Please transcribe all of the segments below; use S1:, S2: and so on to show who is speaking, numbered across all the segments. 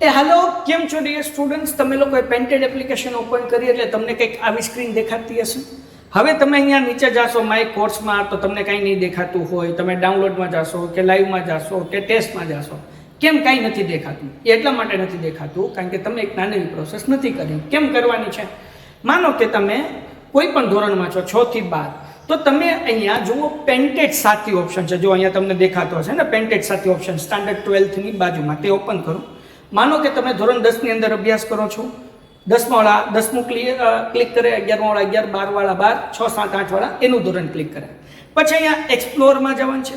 S1: Hello, કેમ છો dear students? તમે લોકોએ પેન્ટેડ એપ્લિકેશન ઓપન કરી એટલે તમને કંઈક આવી સ્ક્રીન દેખાતી હશે. હવે તમે અહીંયા નીચે જાશો માય કોર્સમાં તો તમને કંઈ નહીં દેખાતું હોય. તમે ડાઉનલોડમાં જાશો કે લાઈવમાં જાશો કે ટેસ્ટમાં જાશો, કેમ કાંઈ નથી દેખાતું? એટલા માટે નથી દેખાતું કારણ કે તમે એક નાની પ્રોસેસ નથી કરી. કેમ કરવાની છે? માનો કે તમે કોઈ પણ ધોરણમાં છો 6 થી 12, તો તમે અહીંયા જુઓ પેન્ટેડ સાથી ઓપ્શન છે. જો અહીંયા તમને દેખાતો હશે ને પેન્ટેડ સાથી ઓપ્શન સ્ટાન્ડર્ડ 12થની બાજુમાં, તે ઓપન કરો. માનો કે તમે ધોરણ 10 ની અંદર અભ્યાસ કરો છો. 10મા વાળા 10મું ક્લિક કરે, 11મા વાળા 11, 12 વાળા 12, 6, 7, 8 વાળા એનું ધોરણ ક્લિક કરે. પછી અહીંયા એક્સપ્લોરમાં જવાનું છે.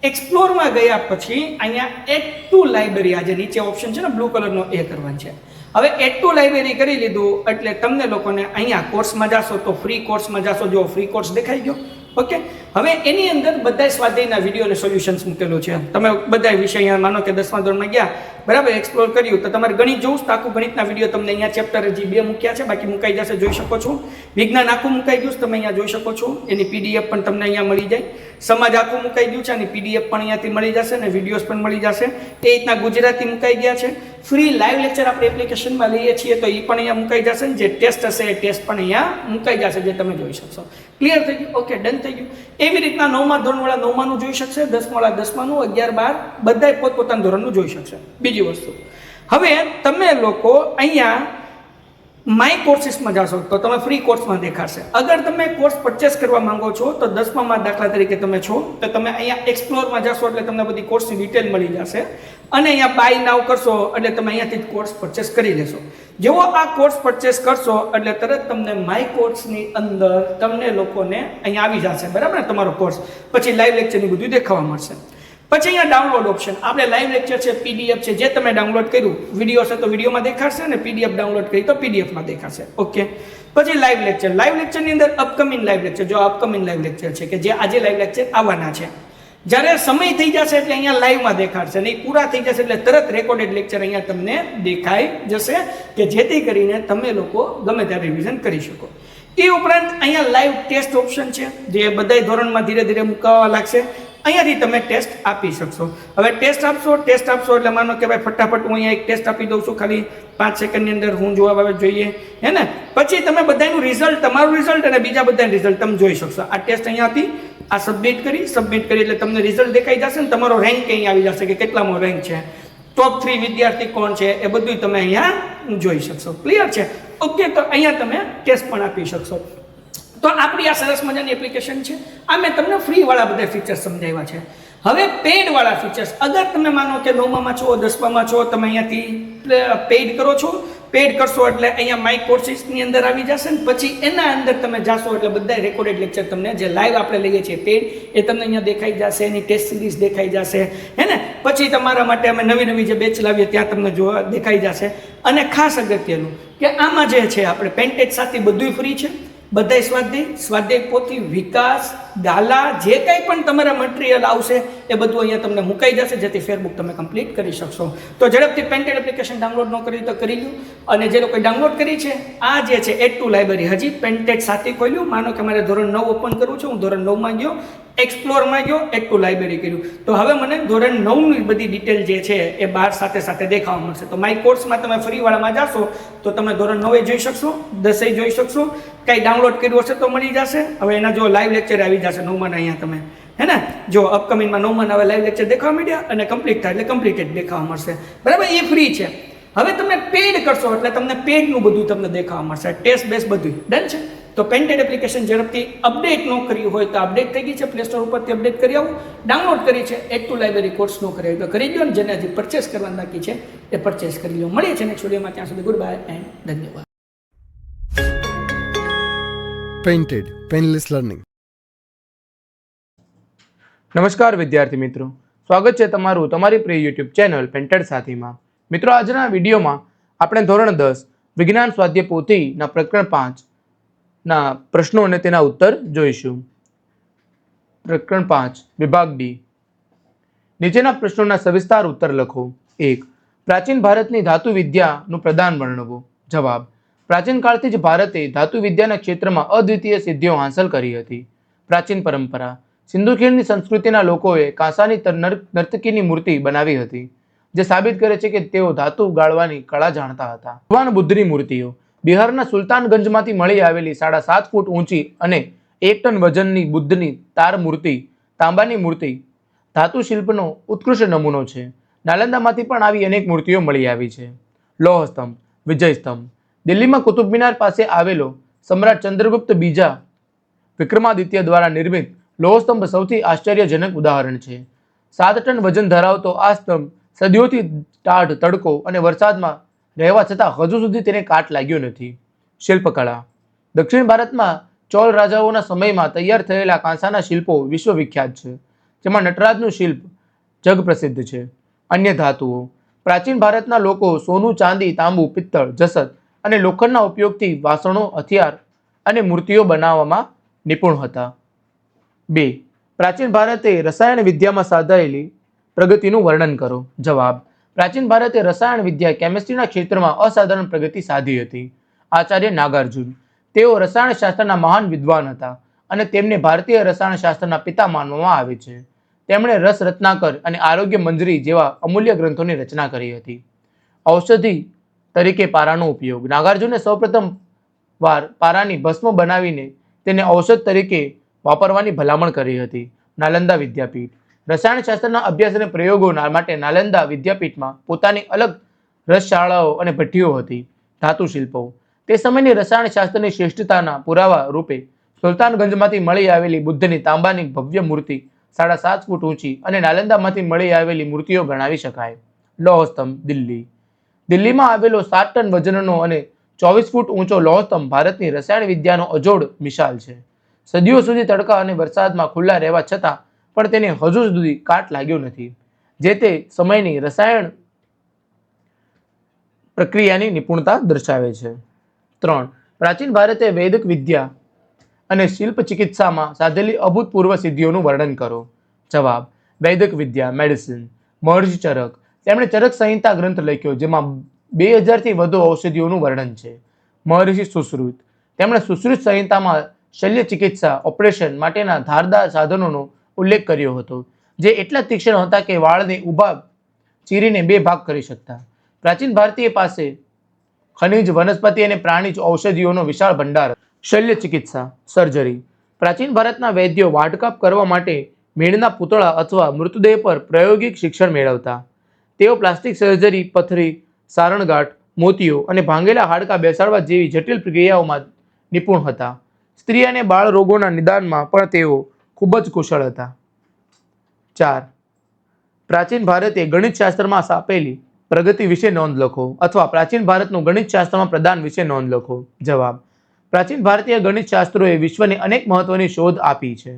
S1: એક્સપ્લોરમાં ગયા પછી અહીંયા એડ ટુ લાઇબ્રેરી, આ જે નીચે ઓપ્શન છે ને બ્લુ કલરનો, એ કરવાનું છે. હવે એડ ટુ લાઇબ્રેરી કરી લીધું એટલે તમને લોકોને અહીંયા કોર્સમાં જાશો તો ફ્રી કોર્સમાં જાશો. જો ફ્રી કોર્સ દેખાઈ ગયો. ઓકે, હવે એની અંદર બધા સ્વાધ્યાયના વિડીયો અને સોલ્યુશન્સ મૂકેલું છે. તમે બધા વિષય અહીંયા માનો કે 10મા ધોરણમાં ગયા, બરાબર, એક્સપ્લોર કર્યું તો તમારે ગણિત જોવું તો આખું ગણિતના વિડીયો તમને અહીંયા ચેપ્ટર હજી 2 મૂક્યા છે, બાકી મુકાઈ જશે, જોઈ શકો છો. વિજ્ઞાન આખું મુકાઈ ગયું તમે અહીંયા જોઈ શકો છો. એની પીડીએફ પણ તમને અહીંયા મળી જાય. સમાજ આખું મુકાઈ ગયું છે, અને પીડીએફ પણ અહીંયાથી મળી જશે અને વિડીયોઝ પણ મળી જશે. એ રીતના ગુજરાતી મુકાઈ ગયા છે. ફ્રી લાઈવ લેક્ચર આપણે એપ્લિકેશનમાં લઈએ છીએ તો એ પણ અહીંયા મુકાઈ જશે. જે ટેસ્ટ હશે એ ટેસ્ટ પણ અહીંયા મુકાઈ જશે, જે તમે જોઈ શકશો. ક્લિયર થઈ ગયું? ઓકે, ડન થઈ ગયું. એવી રીતના 9મા ધોરણવાળા 9માનું જોઈ શકશે, 10મા વાળા 10માનું, 11, 12 બધાય પોતપોતાના ધોરણનું જોઈ શકશે. બીજી વસ્તુ, હવે તમે લોકો અહીંયા માય કોર્સીસમાં જાશો તો તમે ફ્રી કોર્સમાં દેખાશે. અગર તમે કોર્સ પરચેસ કરવા માંગો છો તો 10મામાં દાખલા તરીકે તમે છો તો તમે અહીંયા એક્સપ્લોરમાં જાશો એટલે તમને બધી કોર્સની ડિટેલ મળી જશે. અને અહીંયા બાય નાવ કરશો એટલે તમે અહીંયાથી કોર્સ પરચેસ કરી લેશો. જેવો આ કોર્સ પરચેસ કરશો એટલે તરત તમને માય કોર્સની અંદર તમને લોકોને અહીંયા આવી જશે, બરાબર ને, તમારો કોર્સ. પછી લાઈવ લેક્ચરની બધું દેખાવા મળશે. પછી અહીંયા ડાઉનલોડ ઓપ્શન, આપણે લાઈવ લેક્ચર છે, પીડીએફ છે, જે તમે ડાઉનલોડ કર્યું, વિડીયો છે તો વિડીયોમાં દેખાશે, અને પીડીએફ ડાઉનલોડ કરી તો પીડીએફમાં દેખાશે. ઓકે, પછી લાઈવ લેક્ચર. લાઈવ લેક્ચરની અંદર અપકમિંગ લાઈવ લેક્ચર, જો અપકમિંગ લાઈવ લેક્ચર છે કે જે આજે લાઈવ લેક્ચર આવવાના છે, જ્યારે સમય થઈ જશે એટલે અહીંયા લાઈવમાં દેખાડશે, નહીં પૂરા થઈ જશે એટલે તરત રેકોર્ડેડ લેક્ચર અહીંયા તમને દેખાઈ જશે, કે જેથી કરીને તમે લોકો ગમે ત્યારે રિવિઝન કરી શકો. એ ઉપરાંત અહીંયા લાઈવ ટેસ્ટ ઓપ્શન છે, જે બધા ધોરણમાં ધીરે ધીરે મુકાવા લાગશે. અહીંયાથી તમે ટેસ્ટ આપી શકશો. હવે ટેસ્ટ આપશો એટલે માનો કે ભાઈ ફટાફટ હું અહીંયા એક ટેસ્ટ આપી દઉં છું, ખાલી 5 સેકન્ડની અંદર હું જવાબ આવે જોઈએ, હે ને. પછી તમે બધાનું રિઝલ્ટ, તમારું રિઝલ્ટ અને બીજા બધાનું રિઝલ્ટ તમે જોઈ શકશો. આ ટેસ્ટ અહીંયાથી આ સબમિટ કરી એટલે તમને રિઝલ્ટ દેખાઈ જશે ને તમારો રેન્ક અહીં આવી જશે કે કેટલામો રેન્ક છે, ટોપ 3 વિદ્યાર્થી કોણ છે, એ બધું તમે અહીંયા જોઈ શકશો. ક્લિયર છે? ઓકે, તો અહીંયા તમે ટેસ્ટ પણ આપી શકશો. તો આપણી આ સરસ મજાની એપ્લિકેશન છે. આ મેં તમને ફ્રીવાળા બધા ફીચર્સ સમજાવ્યા છે. હવે પેઇડવાળા ફીચર્સ, અગર તમે માનો કે 9મામાં છો, 10મામાં છો, તમે અહીંયાથી પેઇડ કરો છો. પેઇડ કરશો એટલે અહીંયા માય કોર્સીસની અંદર આવી જશે ને પછી એના અંદર તમે જાશો એટલે બધા રેકોર્ડેડ લેક્ચર તમને, જે લાઈવ આપણે લઈએ છીએ પેઇડ, એ તમને અહીંયા દેખાઈ જશે. એની ટેસ્ટ સિરીઝ દેખાઈ જશે, હે ને. પછી તમારા માટે અમે નવી જે બેચ લાવીએ ત્યાં તમને જોવા દેખાઈ જશે. અને ખાસ અગત્યનું કે આમાં જે છે આપણે પેન્ટેજ સાથે બધું ફ્રી છે. બધા સ્વાધ્યાય પોથી, વિકાસ, દાલા, જે કંઈ પણ તમારા મટીરિયલ આવશે એ બધું અહીંયા તમને મુકાઈ જશે, જેથી ફેરબુક તમે કમ્પ્લીટ કરી શકશો. તો ઝડપથી પેન્ટેડ એપ્લિકેશન ડાઉનલોડ ન કરી તો કરી લો. અને જે લોકોએ ડાઉનલોડ કરી છે, આ જે છે એડ ટુ લાઇબ્રેરી, હજી પેન્ટેડ સાથે ખોલ્યું. માનો કે મારે ધોરણ 9 ઓપન કરવું છે, હું ધોરણ 9માં ગયો, એક્સપ્લોરમાં ગયો, એડ ટુ લાઇબ્રેરી કર્યું, તો હવે મને ધોરણ 9ની બધી ડિટેલ જે છે એ બહાર સાથે દેખાવા મળશે. તો માય કોર્સમાં તમે ફ્રીવાળામાં જાશો તો તમે ધોરણ 9 જોઈ શકશો, 10 જોઈ શકશો. કંઈ ડાઉનલોડ કર્યું હશે તો મળી જશે. હવે એના જો લાઈવ લેક્ચર આવી જશે 9માના અહીંયા તમે, હે ને. જો અપકમિંગમાં 9માના હવે લાઈવ લેક્ચર દેખાવા માંડ્યા અને કમ્પ્લીટ થાય એટલે કમ્પ્લીટેડ દેખાવા મળશે, બરાબર. એ ફ્રી છે. હવે તમે પેડ કરશો એટલે તમને પેડનું બધું તમને દેખાવા મળશે, ટેસ્ટ બેસ બધું. ડન છે? તો પેન્ટેડ એપ્લિકેશન ઝડપથી અપડેટ ન કર્યું હોય તો અપડેટ થઈ ગઈ છે, પ્લે સ્ટોર ઉપરથી અપડેટ કરી આવું. ડાઉનલોડ કરી છે, એડ ટુ લાઇબ્રેરી કોર્સ ન કરી તો કરી દો, ને જેને હજી પરચેસ કરવાનું બાકી છે એ પરચેસ કરી લો. મળીએ છીએ નેક્સ્ટ વિડીયોમાં. ત્યાં સુધી ગુડ બાય એન્ડ ધન્યવાદ.
S2: Painted painless learning.
S3: નમસ્કાર વિદ્યાર્થી મિત્રો, સ્વાગત છે તમારું તમારી પ્રિય યુટ્યુબ ચેનલ પેન્ટેડ સાથીમાં. મિત્રો, આજના વિડીયોમાં આપણે ધોરણ 10 વિજ્ઞાન સ્વાધ્યાય પોથીના પ્રકરણ 5 ના પ્રશ્નો અને તેના ઉત્તર જોઈશું. પ્રકરણ 5 વિભાગ ડી. નીચેના પ્રશ્નોના સવિસ્તાર ઉત્તર લખો. 1. પ્રાચીન ભારતની ધાતુ વિદ્યાનું પ્રદાન વર્ણવો. જવાબ: પ્રાચીન કાળથી જ ભારતે ધાતુ વિદ્યાના ક્ષેત્રમાં અદ્વિતીય સિદ્ધિઓ હાંસલ કરી હતી. પ્રાચીન પરંપરા: સિંધુ ખીણની સંસ્કૃતિના લોકોએ કાંસાની નર્તકીની મૂર્તિ બનાવી હતી. જે સાબિત કરે છે કે તેઓ ધાતુ ગાળવાની કળા જાણતા હતા. ભગવાન બુદ્ધની મૂર્તિઓ બિહારના સુલતાનગંજમાંથી મળી આવેલી 7.5 ફૂટ ઊંચી અને 1 ટન વજનની બુદ્ધની તાર મૂર્તિ તાંબાની મૂર્તિ ધાતુ શિલ્પનો ઉત્કૃષ્ટ નમૂનો છે. નાલંદામાંથી પણ આવી અનેક મૂર્તિઓ મળી આવી છે. લોહ સ્તંભ, વિજય સ્તંભ દિલ્હીમાં કુતુબ મિનાર પાસે આવેલો સમ્રાટ ચંદ્રગુપ્ત બીજા વિક્રમાદિત્ય દ્વારા નિર્મિત લોહ સ્તંભ સૌથી આશ્ચર્યજનક ઉદાહરણ છે. 7 ટન વજન ધરાવતો આ સ્તંભ સદીઓથી ટાઢ, તડકો અને વરસાદમાં રહેવા છતાં હજુ સુધી તેને કાટ લાગ્યો નથી. શિલ્પકળા દક્ષિણ ભારતમાં ચોલ રાજાઓના સમયમાં તૈયાર થયેલા કાંસાના શિલ્પો વિશ્વવિખ્યાત છે, જેમાં નટરાજનું શિલ્પ જગ પ્રસિદ્ધ છે. અન્ય ધાતુઓ પ્રાચીન ભારતના લોકો સોનું, ચાંદી, તાંબુ, પિત્તળ, જસત અને લોખંડના ઉપયોગથી વાસણો, હથિયાર અને મૂર્તિઓ બનાવવામાં નિપુણ હતા. 2. પ્રાચીન ભારતે રસાયણ વિદ્યામાં સાધાયેલી પ્રગતિનું વર્ણન કરો. જવાબ: પ્રાચીન ભારતે રસાયણ વિદ્યા કેમિસ્ટ્રીના ક્ષેત્રમાં અસાધારણ પ્રગતિ સાધી હતી. આચાર્ય નાગાર્જુન તેઓ રસાયણશાસ્ત્રના મહાન વિદ્વાન હતા અને તેમને ભારતીય રસાયણશાસ્ત્રના પિતા માનવામાં આવે છે. તેમણે રસ રત્નાકર અને આરોગ્ય મંજરી જેવા અમૂલ્ય ગ્રંથોની રચના કરી હતી. ઔષધિ તરીકે પારાનો ઉપયોગ નાગાર્જુને સૌપ્રથમ વાર પારાની ભસ્મ બનાવીને તેને ઔષધ તરીકે વાપરવાની ભલામણ કરી હતી. નાલંદા વિદ્યાપીઠ રસાયણશાસ્ત્રના અભ્યાસ અને પ્રયોગો માટે નાલંદા વિદ્યાપીઠમાં પોતાની અલગ રસશાળાઓ અને ભઠ્ઠીઓ હતી. ધાતુ શિલ્પો તે સમયની રસાયણશાસ્ત્રની શ્રેષ્ઠતાના પુરાવા રૂપે સુલતાનગંજમાંથી મળી આવેલી બુદ્ધની તાંબાની ભવ્ય મૂર્તિ 7.5 ફૂટ ઊંચી અને નાલંદામાંથી મળી આવેલી મૂર્તિઓ ગણાવી શકાય. લોહ સ્તંભ દિલ્હીમાં આવેલો 7 ટન વજનનો અને 24 ફૂટ ઊંચો લોહ સ્તંભ ભારતની રસાયણ વિદ્યાનો અજોડ મિસાલ છે. સદીઓ સુધી તડકા અને વરસાદમાં ખુલ્લા રહેવા છતાં પણ તેને હજુ સુધી કાટ લાગ્યો નથી, જે તે સમયની રસાયણ પ્રક્રિયાની નિપુણતા દર્શાવે છે. 3. પ્રાચીન ભારતે વૈદિક વિદ્યા અને શિલ્પ ચિકિત્સામાં સાધેલી અભૂતપૂર્વ સિદ્ધિઓનું વર્ણન કરો. જવાબ: વૈદિક વિદ્યા મેડિસિન મહર્ષિ ચરક તેમણે ચરક સંહિતા ગ્રંથ લખ્યો, જેમાં 2000 થી વધુ ઔષધિઓનું વર્ણન છે. મહર્ષિ સુશ્રુત તેમણે સુશ્રુત સંહિતામાં શલ્ય ચિકિત્સા ઓપરેશન માટેના ધારદાર સાધનોનો ઉલ્લેખ કર્યો હતો, જે એટલા તીક્ષ્ણ હતા કે વાળને ઊભા ચીરીને 2 ભાગ કરી શકતા. પ્રાચીન ભારતીય પાસે ખનિજ, વનસ્પતિ અને પ્રાણીજ ઔષધિઓનો વિશાળ ભંડાર. શલ્ય ચિકિત્સા સર્જરી પ્રાચીન ભારતના વૈદ્યો વાઢકાપ કરવા માટે મીણના પૂતળા અથવા મૃતદેહ પર પ્રાયોગિક શિક્ષણ મેળવતા. તેઓ પ્લાસ્ટિક સર્જરી, પથરી, સારણગાંઠ, મોતિયો અને ભાંગેલા હાડકાં બેસાડવા જેવી જટિલ પ્રક્રિયાઓમાં નિપુણ હતા. સ્ત્રી અને બાળ રોગોના નિદાનમાં પણ તેઓ ખૂબ જ કુશળ હતા. 4. પ્રાચીન ભારતે ગણિતશાસ્ત્રમાં આપેલી પ્રગતિ વિશે નોંધ લખો, અથવા પ્રાચીન ભારતનું ગણિતશાસ્ત્રમાં પ્રદાન વિશે નોંધ લખો. જવાબ: પ્રાચીન ભારતીય ગણિતશાસ્ત્રોએ વિશ્વને અનેક મહત્વની શોધ આપી છે.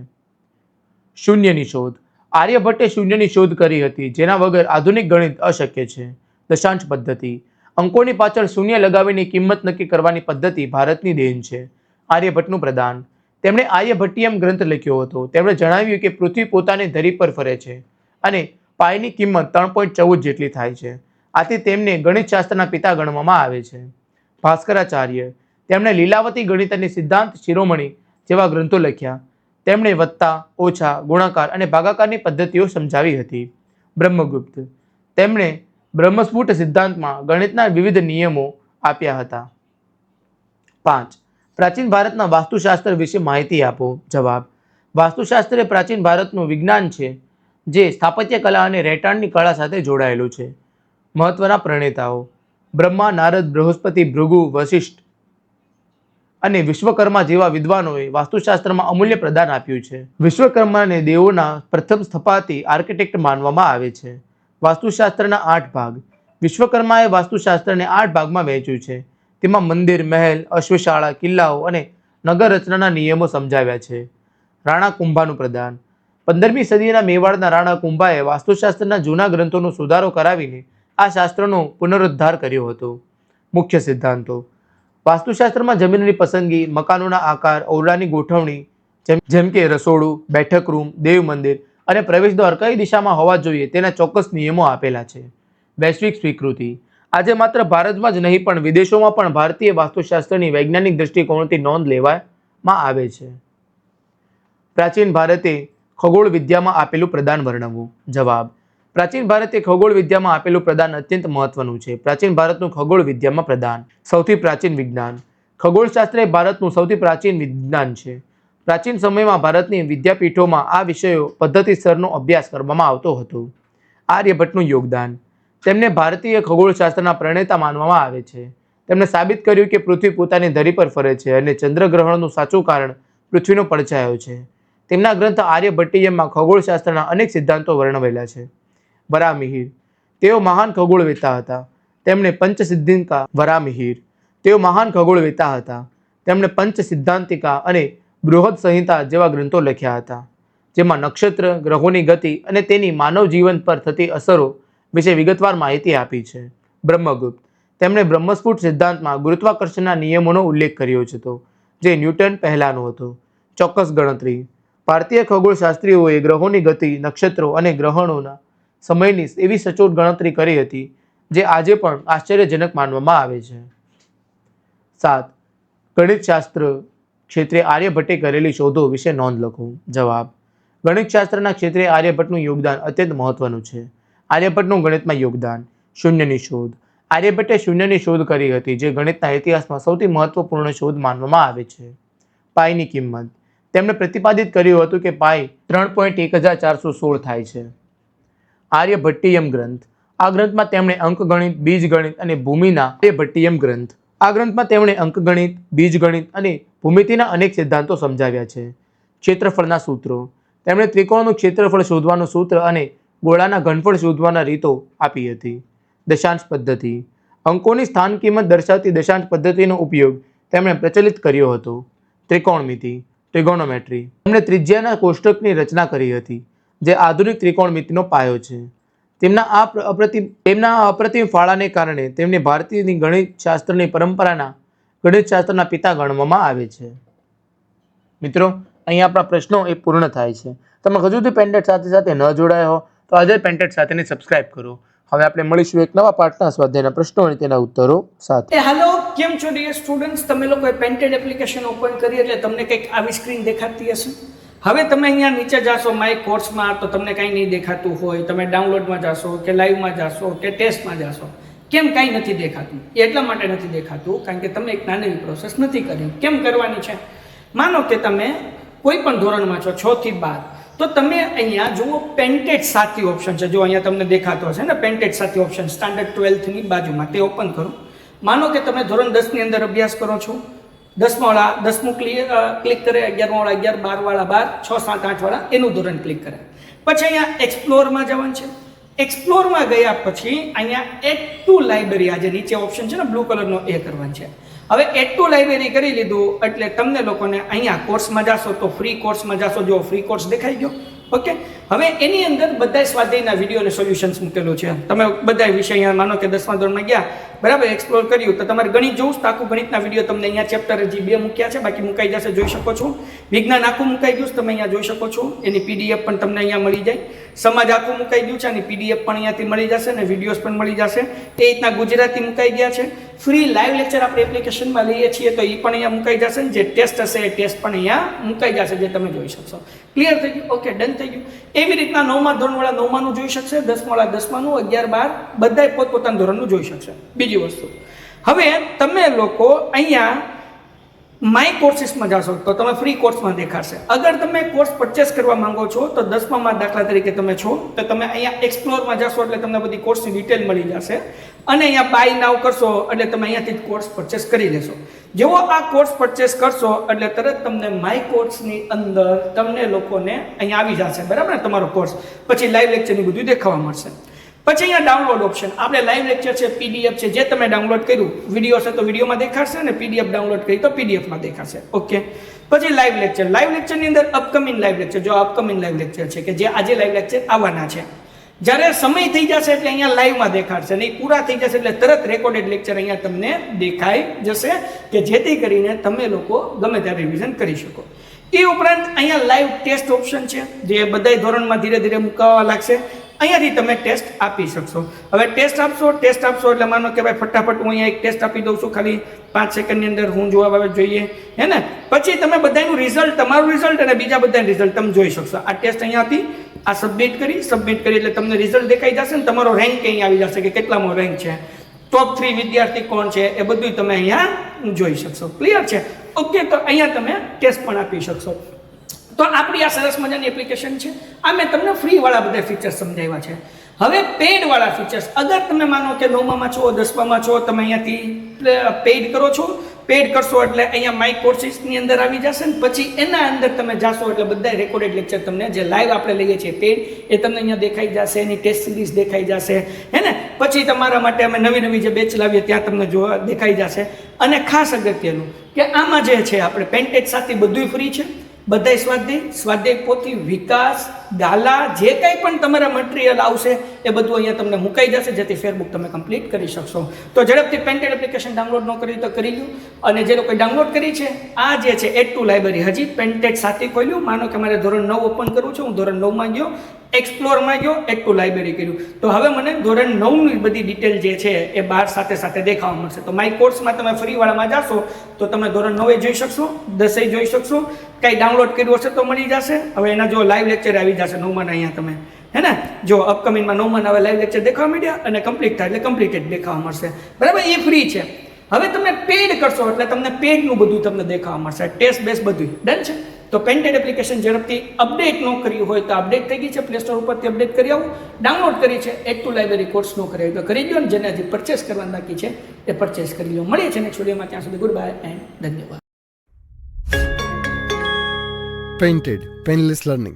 S3: શૂન્યની શોધ આર્યભટ્ટે શૂન્યની શોધ કરી હતી, જેના વગર આધુનિક ગણિત અશક્ય છે. દશાંશ પદ્ધતિ અંકોની પાછળ શૂન્ય લગાવીને કિંમત નક્કી કરવાની પદ્ધતિ ભારતની દેન છે. આર્યભટ્ટનું પ્રદાન તેમણે આર્યભટ્ટિયમ ગ્રંથ લખ્યો હતો. તેમણે જણાવ્યું કે પૃથ્વી પોતાની ધરી પર ફરે છે અને પાઈની કિંમત 3.14 જેટલી થાય છે. આથી તેમને ગણિતશાસ્ત્રના પિતા ગણવામાં આવે છે. ભાસ્કરાચાર્ય તેમણે લીલાવતી ગણિત અને સિદ્ધાંત શિરોમણી જેવા ગ્રંથો લખ્યા. તેમણે વત્તા, ઓછા, ગુણાકાર અને ભાગાકારની પદ્ધતિઓ સમજાવી હતી. બ્રહ્મગુપ્ત તેમણે બ્રહ્મસ્ફુટ સિદ્ધાંતમાં ગણિતના વિવિધ નિયમો આપ્યા હતા. 5. પ્રાચીન ભારતના વાસ્તુશાસ્ત્ર વિશે માહિતી આપો. જવાબ: વાસ્તુશાસ્ત્ર એ પ્રાચીન ભારતનું વિજ્ઞાન છે, જે સ્થાપત્ય કલા અને રહેઠાણની કળા સાથે જોડાયેલું છે. મહત્વના પ્રણેતાઓ બ્રહ્મા, નારદ, બૃહસ્પતિ, ભૃગુ, વશિષ્ઠ અને વિશ્વકર્મા જેવા વિદ્વાનોએ વાસ્તુશાસ્ત્રમાં અમૂલ્ય પ્રદાન આપ્યું છે. વિશ્વકર્માને દેવોના પ્રથમ સ્થપાતી આર્કિટેક્ટ માનવામાં આવે છે. વાસ્તુશાસ્ત્રના 8 ભાગ વિશ્વકર્માએ વાસ્તુશાસ્ત્રને 8 ભાગમાં વહેંચ્યું છે. તેમાં મંદિર, મહેલ, અશ્વશાળા, કિલ્લાઓ અને નગર રચનાના નિયમો સમજાવ્યા છે. રાણા કુંભાનું પ્રદાન 15મી સદીના મેવાડના રાણા કુંભાએ વાસ્તુશાસ્ત્રના જૂના ગ્રંથોનો સુધારો કરાવીને આ શાસ્ત્રનો પુનરુદ્ધાર કર્યો હતો. મુખ્ય સિદ્ધાંતો વાસ્તુશાસ્ત્રમાં જમીનની પસંદગી, મકાનોના આકાર, ઓરડાની ગોઠવણી જેમ કે રસોડું, બેઠક રૂમ, દેવ મંદિર અને પ્રવેશદ્વાર કઈ દિશામાં હોવા જોઈએ તેના ચોક્કસ નિયમો આપેલા છે. વૈશ્વિક સ્વીકૃતિ આજે માત્ર ભારતમાં જ નહીં પણ વિદેશોમાં પણ ભારતીય વાસ્તુશાસ્ત્રની વૈજ્ઞાનિક દૃષ્ટિકોણથી નોંધ લેવામાં આવે છે. પ્રાચીન ભારતે ખગોળ વિદ્યામાં આપેલું પ્રદાન વર્ણવવું. જવાબ: પ્રાચીન ભારતીય ખગોળ વિદ્યામાં આપેલું પ્રદાન અત્યંત મહત્વનું છે. પ્રાચીન ભારતનું ખગોળ વિદ્યામાં પ્રદાન. સૌથી પ્રાચીન વિજ્ઞાન. ખગોળશાસ્ત્ર એ ભારતનું સૌથી પ્રાચીન વિજ્ઞાન છે. પ્રાચીન સમયમાં ભારતની વિદ્યાપીઠોમાં આ વિષયો પદ્ધતિસરનો અભ્યાસ કરવામાં આવતો હતો. આર્યભટ્ટનું યોગદાન. તેમને ભારતીય ખગોળશાસ્ત્રના પ્રણેતા માનવામાં આવે છે. તેમણે સાબિત કર્યું કે પૃથ્વી પોતાની ધરી પર ફરે છે અને ચંદ્રગ્રહણનું સાચું કારણ પૃથ્વીનો પડછાયો છે. તેમના ગ્રંથ આર્યભટ્ટીયમમાં ખગોળશાસ્ત્રના અનેક સિદ્ધાંતો વર્ણવેલા છે. વરામિહિર. તેઓ મહાન ખગોળવેત્તા હતા. તેમણે પંચસિદ્ધાંતિકા વરામિહિર. તેઓ મહાન ખગોળવેત્તા હતા. તેમણે પંચસિદ્ધાંતિકા અને બૃહદ સંહિતા જેવા ગ્રંથો લખ્યા હતા, જેમાં નક્ષત્ર, ગ્રહોની ગતિ અને તેની માનવ જીવન પર થતી અસરો વિશે વિગતવાર માહિતી આપી છે. બ્રહ્મગુપ્ત. તેમણે બ્રહ્મસ્ફુટ સિદ્ધાંતમાં ગુરુત્વાકર્ષણના નિયમોનો ઉલ્લેખ કર્યો હતો, જે ન્યૂટન પહેલાંનો હતો. ચોક્કસ ગણતરી. ભારતીય ખગોળશાસ્ત્રીઓએ ગ્રહોની ગતિ, નક્ષત્રો અને ગ્રહણોના સમયની એવી સચોટ ગણતરી કરી હતી, જે આજે પણ આશ્ચર્યજનક માનવામાં આવે છે. 7. ગણિતશાસ્ત્ર ક્ષેત્રે આર્યભટ્ટે કરેલી શોધો વિશે નોંધ લખો. જવાબ. ગણિતશાસ્ત્રના ક્ષેત્રે આર્યભટ્ટનું યોગદાન અત્યંત મહત્વનું છે. આર્યભટ્ટનું ગણિતમાં યોગદાન. શૂન્યની શોધ. આર્યભટ્ટે શૂન્યની શોધ કરી હતી, જે ગણિતના ઇતિહાસમાં સૌથી મહત્વપૂર્ણ શોધ માનવામાં આવે છે. પાઈની કિંમત. તેમણે પ્રતિપાદિત કર્યું હતું કે પાઈ 3.1416 થાય છે. આર્યભટ્ટીયમ ગ્રંથ. આ ગ્રંથમાં તેમણે અંકગણિત, બીજગણિત અને ભૂમિના આર્યભટ્ટીયમ ગ્રંથ. આ ગ્રંથમાં તેમણે અંકગણિત, બીજગણિત અને ભૂમિતિના અનેક સિદ્ધાંતો સમજાવ્યા છે. ક્ષેત્રફળના સૂત્રો. તેમણે ત્રિકોણનું ક્ષેત્રફળ શોધવાનું સૂત્ર અને ગોળાના ઘનફળ શોધવાના રીતો આપી હતી. દશાંશ પદ્ધતિ. અંકોની સ્થાન કિંમત દર્શાવતી દશાંશ પદ્ધતિનો ઉપયોગ તેમણે પ્રચલિત કર્યો હતો. ત્રિકોણમિતિ, ટ્રિગોનોમેટ્રી. તેમણે ત્રિજ્યાના કોષ્ટકની રચના કરી હતી, જે આધુનિક ત્રિકોણમિતિનો પાયો છે. તેમના આ અપ્રતિમ ફાળાને કારણે તેમને ભારતીય ગણિતશાસ્ત્રની પરંપરાના ગણિતશાસ્ત્રના પિતા ગણવામાં આવે છે. મિત્રો, અહીં આપણા પ્રશ્નો એ પૂર્ણ થાય છે. તમે હજુ સુધી પેન્ટેડ સાથે ન જોડાયા હો તો આજે પેન્ટેડ સાથેને સબસ્ક્રાઇબ કરો. હવે આપણે મળીશું એક નવા પાઠના સ્વાધ્યાયના પ્રશ્નો અને તેના ઉત્તરો સાથે.
S1: હેલો, કેમ છો ડિયર સ્ટુડન્ટ્સ? તમે લોકોએ પેન્ટેડ એપ્લિકેશન ઓપન કરી એટલે તમને કંઈક આવી સ્ક્રીન દેખાતી હશે. હવે તમે અહીંયા નીચે જાશો માય કોર્સમાં તો તમને કાંઈ નહીં દેખાતું હોય. તમે ડાઉનલોડમાં જાશો કે લાઈવમાં જાશો કે ટેસ્ટમાં જાશો, કેમ કાંઈ નથી દેખાતું? એટલા માટે નથી દેખાતું કારણ કે તમે એક નાની પ્રોસેસ નથી કરી. કેમ કરવાની છે? માનો કે તમે કોઈ પણ ધોરણમાં છો 6 થી 12, તો તમે અહીંયા જુઓ પેન્ટેડ સાથી ઓપ્શન છે. જો અહીંયા તમને દેખાતો હશે ને પેન્ટેડ સાથી ઓપ્શન સ્ટાન્ડર્ડ 12th ની બાજુમાં, તે ઓપન કરો. માનો કે તમે ધોરણ 10 ની અંદર અભ્યાસ કરો છો. 10મા વાળા 10મું ક્લિક કરે, 11મા વાળા 11, 12 વાળા 12, 6, 7, 8 વાળા એનું ધોરણ ક્લિક કરે. પછી અહીંયા એક્સપ્લોરમાં જવાનું છે. એક્સપ્લોરમાં ગયા પછી અહીંયા એડ ટુ લાઇબ્રેરી, આ જે નીચે ઓપ્શન છે ને બ્લુ કલરનો, એ કરવાનું છે. હવે એડ ટુ લાઇબ્રેરી કરી લીધું એટલે તમને લોકોને અહીંયા કોર્સમાં જાશો તો ફ્રી કોર્સમાં જાશો. જો ફ્રી કોર્સ દેખાઈ ગયો. ઓકે, હવે એની અંદર બધા સ્વાધ્યાયના વિડીયો અને સોલ્યુશન્સ મૂકેલું છે. તમે બધા વિષય અહીંયા માનો કે 10મા ધોરણમાં ગયા, બરાબર, એક્સપ્લોર કર્યું તો તમારે ગણિત જોવું તો આખું ગણિતના વિડીયો તમને અહીંયા ચેપ્ટર હજી 2 મૂક્યા છે, બાકી મુકાઈ જશે, જોઈ શકો છો. વિજ્ઞાન આખું મુકાઈ ગયું તમે અહીંયા જોઈ શકો છો. એની પીડીએફ પણ તમને અહીંયા મળી જાય. સમાજ આખું મુકાઈ ગયું છે અને પીડીએફ પણ અહીંયાથી મળી જશે અને વિડીયોઝ પણ મળી જશે. એ રીતના ગુજરાતી મુકાઈ ગયા છે. ફ્રી લાઈવ લેક્ચર આપણે એપ્લિકેશનમાં લઈએ છીએ તો એ પણ અહીંયા મુકાઈ જશે. જે ટેસ્ટ હશે એ ટેસ્ટ પણ અહીંયા મુકાઈ જશે, જે તમે જોઈ શકશો. ક્લિયર થઈ ગયું? ઓકે, ડન થઈ ગયું. એવી રીતના 9મા ધોરણવાળા 9માનું જોઈ શકશે, 10મા વાળા 10માનું, 11, 12 બધાય પોતપોતાના ધોરણનું જોઈ શકશે. બીજી વસ્તુ, હવે તમે લોકો અહીંયા માય કોર્સીસમાં જાશો તો તમે ફ્રી કોર્સમાં દેખાશે. અગર તમે કોર્સ પરચેસ કરવા માંગો છો તો 10મામાં દાખલા તરીકે તમે છો તો તમે અહીંયા એક્સપ્લોરમાં જાશો એટલે તમને બધી કોર્સની ડિટેલ મળી જશે અને અહીંયા બાય નાવ કરશો એટલે તમે અહીંયાથી કોર્સ પરચેસ કરી લેશો. જેવો આ કોર્સ પરચેસ કરશો એટલે તરત તમને માય કોર્સની અંદર તમને લોકોને અહીંયા આવી જશે, બરાબર ને, તમારો કોર્સ. પછી લાઈવ લેક્ચરની બધું દેખાવા મળશે. પછી અહીંયા ડાઉનલોડ ઓપ્શન, આપણે લાઈવ લેક્ચર છે, પીડીએફ છે, જે તમે ડાઉનલોડ કર્યું, વિડીયો છે તો વિડીયોમાં દેખાડશે અને પીડીએફ ડાઉનલોડ કરી તો પીડીએફમાં દેખાશે. ઓકે, પછી લાઈવ લેક્ચર. લાઈવ લેક્ચરની અંદર અપકમિંગ લાઈવ લેક્ચર, જો અપકમિંગ લાઈવ લેક્ચર છે કે જે આજે લાઈવ લેક્ચર આવવાના છે, જ્યારે સમય થઈ જશે એટલે અહીંયા લાઈવમાં દેખાડશે, નહીં પૂરા થઈ જશે એટલે તરત રેકોર્ડેડ લેક્ચર અહીંયા તમને દેખાઈ જશે કે જેથી કરીને તમે લોકો ગમે ત્યારે રિવિઝન કરી શકો. એ ઉપરાંત અહીંયા લાઈવ ટેસ્ટ ઓપ્શન છે, જે બધાય ધોરણમાં ધીરે ધીરે મુકાવા લાગશે. અહીંયાથી તમે ટેસ્ટ આપી શકશો. હવે ટેસ્ટ આપશો એટલે માનો કે ભાઈ ફટાફટ હું અહીંયા એક ટેસ્ટ આપી દઉં છું, ખાલી 5 સેકન્ડની અંદર હું જવાબ આવે જોઈએ, હે ને. પછી તમે બધાનું રિઝલ્ટ, તમારું રિઝલ્ટ અને બીજા બધાનું રિઝલ્ટ તમે જોઈ શકશો. આ ટેસ્ટ અહીંયાથી આ સબમિટ કરી એટલે તમને રિઝલ્ટ દેખાઈ જશે ને તમારો રેન્ક અહીં આવી જશે કે કેટલામો રેન્ક છે, ટોપ 3 વિદ્યાર્થી કોણ છે, એ બધું તમે અહીંયા જોઈ શકશો. ક્લિયર છે? ઓકે, તો અહીંયા તમે ટેસ્ટ પણ આપી શકશો. તો આપણી આ સરસ મજાની એપ્લિકેશન છે. આ મેં તમને ફ્રી વાળા બધા ફીચર્સ સમજાવ્યા છે. હવે પેડ વાળા ફીચર્સ, અગર તમે માનો કે 9માં છો 10માં છો, તમે અહીંયાથી પેડ કરો છો, પેડ કરશો એટલે અહીંયા માય કોર્સિસની અંદર આવી જશે ને પછી એના અંદર તમે જાશો એટલે બધા રેકોર્ડેડ લેક્ચર તમને જે લાઈવ આપણે લઈએ છીએ પેડ એ તમને અહીંયા દેખાઈ જશે, એની ટેસ્ટ સિરીઝ દેખાઈ જશે, હે ને. પછી તમારા માટે અમે નવી જે બેચ લાવીએ ત્યાં તમને જોવા દેખાઈ જશે. અને ખાસ અગત્યનું કે આમાં જે છે આપણે પેન્ટેજ સાથે બધુંય ફ્રી છે. બધાય સ્વાધ્યાય પોથી, વિકાસ, દાલા, જે કંઈ પણ તમારા મટીરિયલ આવશે એ બધું અહીંયા તમને મુકાઈ જશે, જેથી ફેરબુક તમે કમ્પ્લીટ કરી શકશો. તો ઝડપથી પેન્ટેડ એપ્લિકેશન ડાઉનલોડ ન કરી તો કરી લો. અને જે લોકોએ ડાઉનલોડ કરી છે, આ જે છે એડ ટુ લાઇબ્રેરી હજી પેન્ટેડ સાથે ખોલ્યું. માનો કે મારે ધોરણ 9 ઓપન કરવું છે, હું ધોરણ 9માં ગયો, એક્સપ્લોરમાં ગયો, એડ ટુ લાઇબ્રેરી કર્યું, તો હવે મને ધોરણ 9ની બધી ડિટેલ જે છે એ બહાર સાથે દેખાવા મળશે. તો માય કોર્સમાં તમે ફ્રીવાળામાં જાશો તો તમે ધોરણ 9 જોઈ શકશો, 10 જોઈ શકશો, કંઈ ડાઉનલોડ કર્યું હશે તો મળી જશે. હવે એના જો લાઈવ લેક્ચર આવી જશે 9માં અહીંયા તમે, હે ને. જો અપકમિંગમાં 9માં હવે લાઈવ લેક્ચર દેખાવા માંડ્યા અને કમ્પ્લીટ થાય એટલે કમ્પ્લીટેડ દેખાવા મળશે, બરાબર. એ ફ્રી છે. હવે તમે પેડ કરશો એટલે તમને પેડનું બધું તમને દેખાવા મળશે, ટેસ્ટ બેસ બધું ડન છે. તો પેન્ટેડ એપ્લિકેશન ઝડપથી અપડેટ ન કર્યું હોય તો અપડેટ થઈ ગઈ છે, પ્લે સ્ટોર ઉપરથી અપડેટ કરી આવું. ડાઉનલોડ કરી છે, એડ ટુ લાઇબ્રેરી કોર્સ ન કરી તો કરી દો, ને જેને હજી પરચેસ કરવાનું બાકી છે એ પરચેસ કરી લો. મળીએ છીએ નેક્સ્ટ વિડીયોમાં, ત્યાં સુધી ગુડ બાય એન્ડ ધન્યવાદ.
S2: Painted Painless Learning.